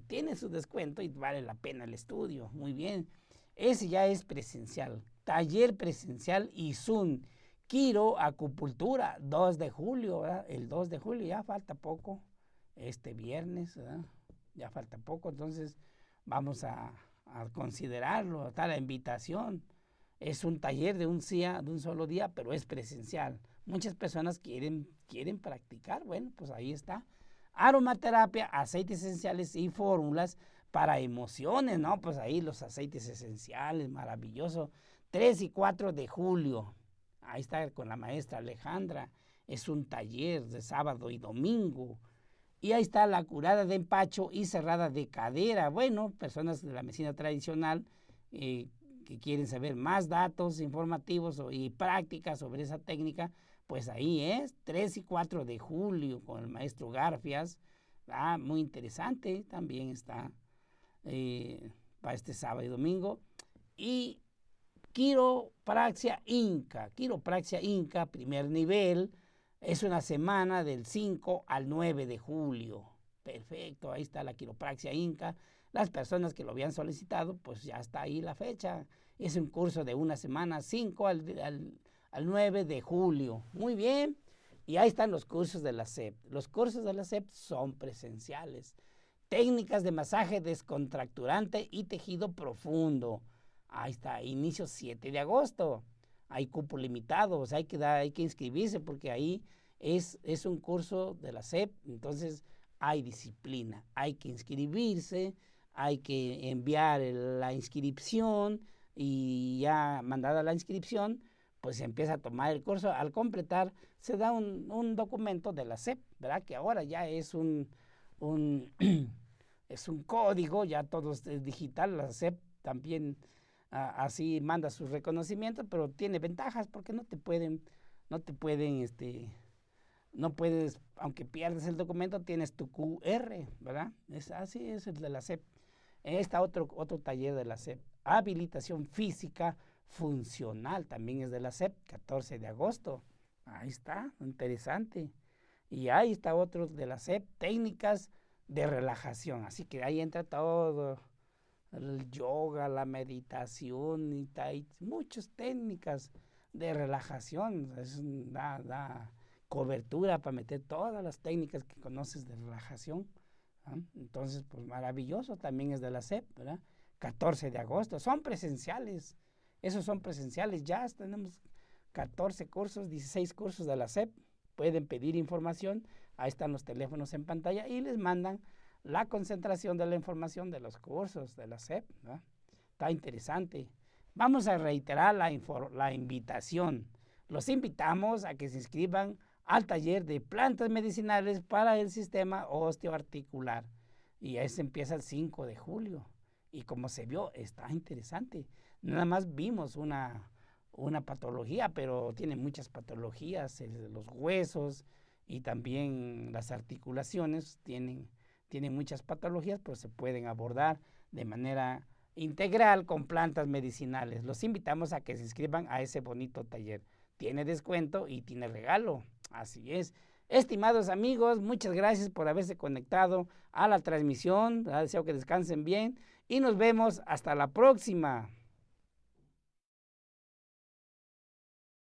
tiene su descuento y vale la pena el estudio. Muy bien. Ese ya es presencial. Taller presencial y Zoom. Quiro Acupuntura, 2 de julio, ¿verdad? El 2 de julio, ya falta poco, este viernes, ¿verdad? Ya falta poco, entonces vamos a considerarlo, está la invitación. Es un taller de un solo día, pero es presencial. Muchas personas quieren practicar, bueno, pues ahí está. Aromaterapia, aceites esenciales y fórmulas para emociones, ¿no? Pues ahí los aceites esenciales, maravilloso. 3 y 4 de julio, ahí está con la maestra Alejandra. Es un taller de sábado y domingo. Y ahí está la curada de empacho y cerrada de cadera. Bueno, personas de la medicina tradicional que quieren saber más datos informativos y prácticas sobre esa técnica, pues ahí es 3 y 4 de julio con el maestro Garfias. Muy interesante, también está para este sábado y domingo. Y quiropraxia Inca, primer nivel, es una semana del 5 al 9 de julio. Perfecto, ahí está la quiropraxia Inca. Las personas que lo habían solicitado, pues ya está ahí la fecha. Es un curso de una semana, 5 al 9 de julio. Muy bien. Y ahí están los cursos de la SEP. Los cursos de la SEP son presenciales. Técnicas de masaje descontracturante y tejido profundo. Ahí está, inicio 7 de agosto. Hay cupo limitado, o sea, hay que inscribirse porque ahí es un curso de la SEP, entonces hay disciplina, hay que inscribirse, hay que enviar la inscripción y ya mandada la inscripción, pues se empieza a tomar el curso. Al completar, se da un documento de la SEP, ¿verdad? Que ahora ya es es un código, ya todo es digital, la SEP también así manda sus reconocimientos, pero tiene ventajas porque no puedes, aunque pierdas el documento, tienes tu QR, ¿verdad? Así es el de la SEP. Está otro taller de la SEP, habilitación física funcional, también es de la SEP, 14 de agosto. Ahí está, interesante. Y ahí está otro de la SEP, técnicas de relajación. Así que ahí entra todo, el yoga, la meditación, y muchas técnicas de relajación. Da cobertura para meter todas las técnicas que conoces de relajación. Entonces, pues maravilloso, también es de la SEP, ¿verdad? 14 de agosto, son presenciales, esos son presenciales, ya tenemos 14 cursos, 16 cursos de la SEP, pueden pedir información, ahí están los teléfonos en pantalla y les mandan la concentración de la información de los cursos de la SEP, ¿verdad? Está interesante. Vamos a reiterar la invitación. Los invitamos a que se inscriban al taller de plantas medicinales para el sistema osteoarticular. Y ese empieza el 5 de julio. Y como se vio, está interesante. Nada más vimos una patología, pero tiene muchas patologías. Los huesos y también las articulaciones tienen muchas patologías, pero se pueden abordar de manera integral con plantas medicinales. Los invitamos a que se inscriban a ese bonito taller. Tiene descuento y tiene regalo. Así es. Estimados amigos, muchas gracias por haberse conectado a la transmisión. Deseo que descansen bien y nos vemos hasta la próxima.